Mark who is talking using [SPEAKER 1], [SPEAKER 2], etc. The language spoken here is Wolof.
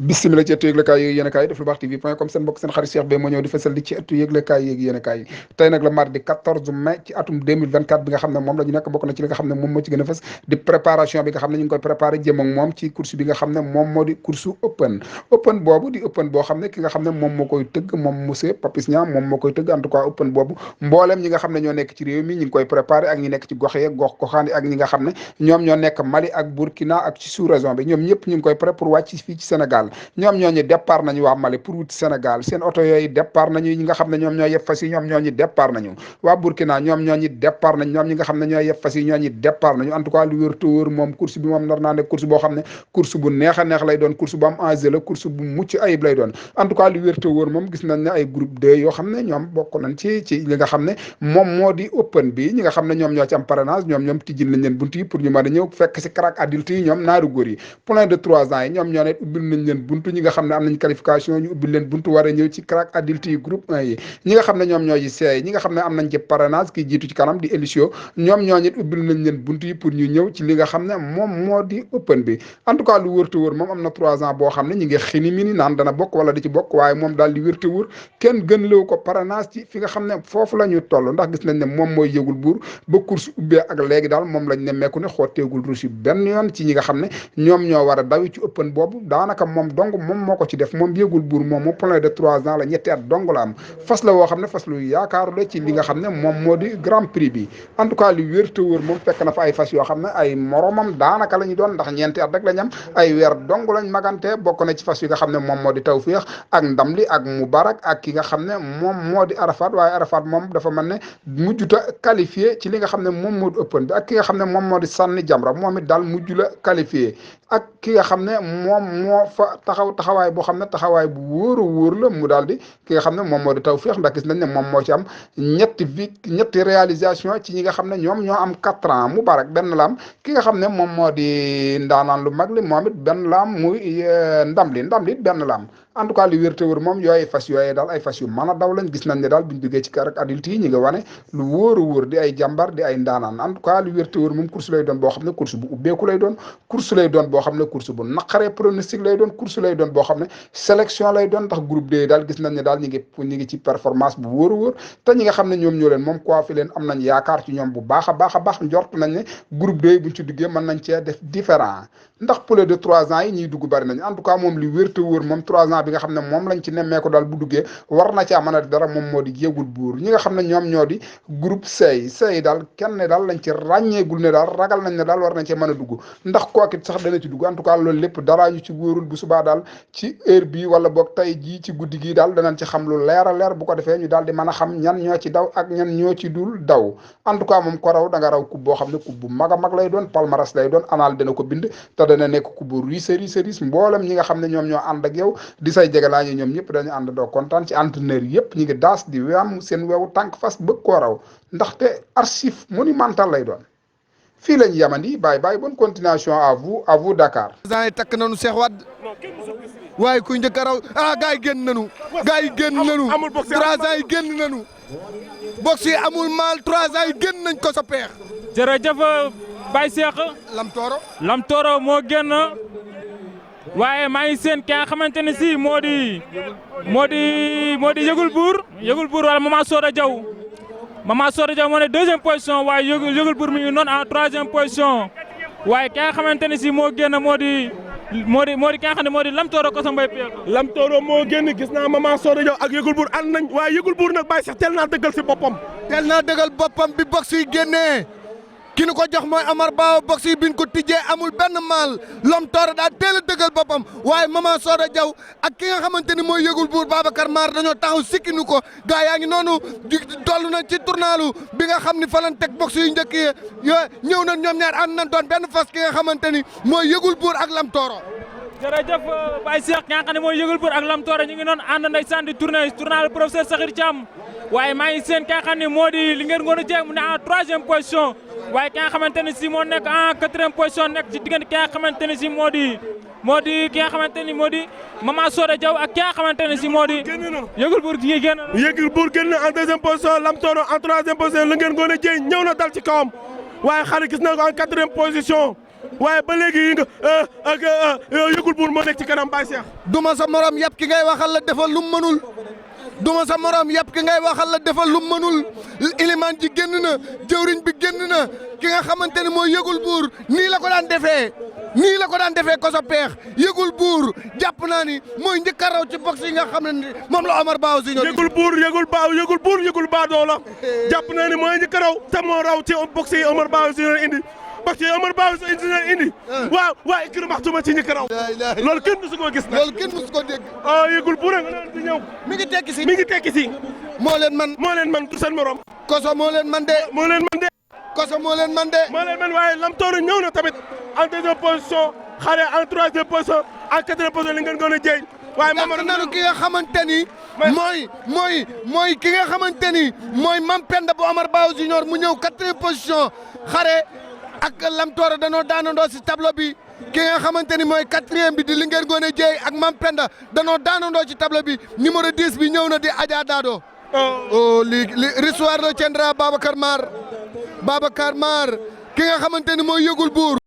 [SPEAKER 1] bismillah ci ëttu yëglekaay yi yéenekaay yi def lu baax tv point com seen mbokk seen xarit Cheikh Beye moo ñëw di fesal di ci ëttu yëglekaay yi yéenekaay yi tey nag la mardi 14 mai ci atum 2024 bi nga xam ne moom la ñu nekk bokk na ci li nga xam ne moom moo ci gën a fës di préparation bi nga xam ne ñu ngi koy préparé jëm ak moom ci course bi nga xam ne moom moo di course open boobu di open boo xam ne ki nga xam ne moom moo koy tëgg moom monsieur Papis Niang moom moo koy tëgg en tout cas open boobu mbooleem ñi nga xam ne ñoo nekk ci réew mi ñi ngi koy préparé ak ñi nekk ci gox yeeg gox goxaan ak ñi nga xam ne ñoom ñoo nekk Mali ak Burkina ak ci sous région bi ñoom ñëpp ñu ngi koy prêt pour wàcc fii ci Sénégal ñoom ñooñu départ nañu waa Mali pour wut Sénégal seen oto yooyu départ nañu ñi nga xam ne ñoom ñoo yeb fas yi ñoom ñooñu départ nañu waa Burkina ñoom ñooñu départ nañ ñoom ñi nga xam ne ñoo yeb fas yi ñooñu départ nañu en tout cas lu wér te wóor moom course bi moom nar naa ne course boo xam ne course bu neex a neex lay doon course bu am enjeu la course bu mucc ayib lay doon en tout cas lu wér te wóor moom gis nañ ne ay groupe 2 yoo xam ne ñoom bokk nañ ci li nga xam ne moom moo di open bi ñi nga xam ne ñoom ñoo ci am parrainage ñoom tijjil nañ leen buntu yi pour ñu mën a ñëw fekk si crack adulte yi ñoom naaru góor yi plein de 3 ans yi ñoom ñoo ne ubbil nañ leen buntu ñi nga xam ne am nañ qualification ñu ubbil leen buntu war a ñëw ci crack adulte yi groupe 1 yi ñi nga xam ne ñoom ñoo ci seey ñi nga xam ne am nañ ci parrainage ki jiitu ci kanam di Elisio ñoom ñoo ñit ubbil nañ leen buntu yi pour ñu ñëw ci li nga xam ne moom moo di open bi en tout cas lu wër te wër moom am na 3 ans boo xam ne ñi ngi xini mini naan dana bokk wala di ci bokk waaye moom daal di wër te wër kenn gën lewu ko parrainage ci fi nga xam ne foofu la ñu toll ndax gis nañ ne moom mooy yëgul buur ba course ubbee ak léegi daal moom lañ ne mekku ne xooteegul rusi benn yoon ci ñi nga xam ne ñoom ñoo war a dawi ci open boobu daanaka moom dong moom moo ko ci def moom yëgul buur moom mu plein de 3 ans la ñetti at dong la am fas la woo xam ne fas lu yaakaaru la ci li nga xam ne moom moo di grand prix bi en tout cas lu wér te wóor moom fekk na fa ay fas yoo xam ne ay moromam daanaka la ñu doon ndax ñeenti at rek lañ am ay weer dong lañ magante bokk na ci fas yi nga xam ne moom moo di Tawféex ak Ndamli ak Mubarak ak ki nga xam ne moom moo di Arafat waaye Arafat moom dafa mel ne mujjuta qualifié ci li nga xam ne moom moo di open bi ak ki nga xam ne moom moo di Sànni Jamra moom it daal mujj la qualifié ak ki nga xam ne moom moo fa taxawaay boo xam ne taxawaay bu wóor a wóor la mu daal di ki nga xam ne moom moo di Tawféex ndax gis nañ ne moom moo ci am ñetti réalisation ci ñi nga xam ne ñoom ñoo am 4 ans Mubarak benn la am ki nga xam ne moom moo di ndaanaan lu mag li moom it benn la am muy Ndamli benn la am en tout cas li wér te wër moom yooyu fas yooyu daal ay fas yu mën a daw lañ gis nañ ne daal buñ duggee ci kër ak adulte yi ñi nga wane lu wóor a wóor di ay jàmbar di ay ndaanaan en tout cas li wér te wër moom course lay doon boo xam ne course bu ubbeeku lay doon course lay doon boo xam ne course bu naqaree pronostic lay doon course lay doon boo xam ne sélection lay doon ndax groupe D daal gis nañ ne daal ñi ngi ci performance bu wóor a wóor te ñi nga xam ne ñoom ñoo leen moom quoi fi leen am nañ yaakaar ci ñoom bu baax a baax njort nañ ne groupe D buñ ci duggee mën nañ cee def différent ndax plus de 3 ans yi ñuy dugg bari nañ en tout cas moom li wér te wóor moom 3 ans bi nga xam ne moom lañ ci nemmee ko daal bu duggee war na caa mën a dara moom moo di yëgul buur ñi nga xam ne ñoom ñoo di groupe C daal kenn ne daal lañ ci ràññeegul ne daal ragal nañ ne daal war nañ cee mën a dugg ndax kookit sax dana ci dugg en tout cas loolu lépp daraa ñu ci wóorul bu subaa daal ci heure bi wala boog tey jii ci guddi gi daal danañ ci xam lu leer a leer bu ko defee ñu daal di mën a xam ñan ñoo ci daw ak ñan ñoo ci dul daw en tout cas moom ko raw da nga raw coupe boo xam ne coupe bu mag a mag lay doon palmarès lay doon anal dana ko bind te dana nekk coupe bu riis mboolem ñi nga xam ne ñoom ñoo ànd ak yow di say jegelaañu ñoom ñëpp dañu ànd doo kontaan ci entraîneur yëpp ñi ngi daas di wam seen wewu tànk fas bëgg koo raw ndaxte archive monumental lay doon fii lañ yamandi bye bonne continuation à vous Dakar.
[SPEAKER 2] yi takk nañu Cheikh Wade waaye kuy njëkk a raw gars yi génn nañu 3 ans yi génn nañu box yi amul maal 3 ans yi génn nañ ko sa peex.
[SPEAKER 3] jërëjëf Baye Cheikh Lam Toro moo génn waaye maa ngi seen ki nga xamante ne si moo di yëgul buur wala Mama Soda Diaw moo ne 2e position waaye yëgul buur mi ngi noonu en 3e position waaye ki nga xamante ne si moo génn moo di ki nga xam ne moo di Lam Toro ko sa mbay peek
[SPEAKER 4] Lam Toro moo génn gis naa Mama Soda Diaw ak yëgul buur ànd nañ waaye yëgul buur nag Baye Cheikh teel naa dëggal si boppam
[SPEAKER 2] bi box yi génnee ki nu ko jox mooy Amar Ba box yi biñ ko tijjee amul benn maal Lam Toro daa teel a dëggal boppam waaye Mama Soda Diaw ak ki nga xamante ni mooy yëgul buur Babacar Mar dañoo taxaw sikkinu ko gaa yaa ngi noonu toll na ci tournalu bi nga xam ni fa lañ teg box yu njëkk yi ñëw nañ ñoom ñaar ànd nañ doon benn fas ki nga xamante ni mooy yëgul buur ak Lam Toro.
[SPEAKER 3] jërëjëf Baye Cheikh ki nga xam ne mooy yëgul buur ak Lam Toro ñu ngi noonu ànd ndeysaan di tournalu professeur Sakhir Thiam waaye maa ngi seen ki nga xam ne moo di Linguère Ngoné Dieng mu ne en 3e position waaye ki nga xamante ne si moo nekk en 4e position nekk ci diggante ki nga xamante ne si moo di ki nga xamante ni moo di Mama Soda Diaw ak ki nga xamante ne si moo di yëgul buur gi génn
[SPEAKER 4] en 2e position Lam Toro en 3e position Linguère Ngoné Dieng ñëw na dal ci kawam waaye xarit gis na ko en 4e position waaye ba léegi yi nga ak yëgul buur moo nekk ci kanam Baye Cheikh.
[SPEAKER 2] duma sa morom yàpp ki ngay waxal la defal lu mu mënul duma sa morom yàpp ki ngay waxal la defal lu mu mënul ilimaan ji génn na jëwriñ bi génn na ki nga xamante ne mooy yëgul buur nii la ko daan defee ko sa peex yëgul buur jàpp naa ni mooy njëkk a raw ci box yi nga xam ne moom la Omar Ba aussi.
[SPEAKER 4] yëgul buur yëgul baadoo la jàpp naa ni mooy njëkk a raw te moo raw ci box yi Omar Ba aussi indi parce que Omar Ba aussi indi waaw ikir maxtuma ci njëkk a raw loolu kenn musu koo gis nag
[SPEAKER 2] loolu kenn musu ko dégg.
[SPEAKER 4] yëgul buur nga naan di ñëw
[SPEAKER 2] mi ngi tekki si moo leen man
[SPEAKER 4] du seen morom
[SPEAKER 2] koso moo leen man de koso moo leen man
[SPEAKER 4] waaye Lam Tooro ñëw na tamit en deuxième position xare en troisième position en quatrième position li ngeen gën a jéey waaye
[SPEAKER 2] moom nanu ki nga xamante ni mooy ki nga xamante ni mooy Mam Penda bu Omar Ba Junior mu ñëw quatrième position xare ak Lam Tooro danoo daanandoo si tableau bi ki nga xamante ni mooy quatrième bi di Linguère Ngoné Dieye ak Mam Penda danoo daanandoo ci tableau bi numéro 10 bi ñëw na di Adja Dado li l'histoire retiendra Babacar Mar ki nga xamante ni mooy yëgul buur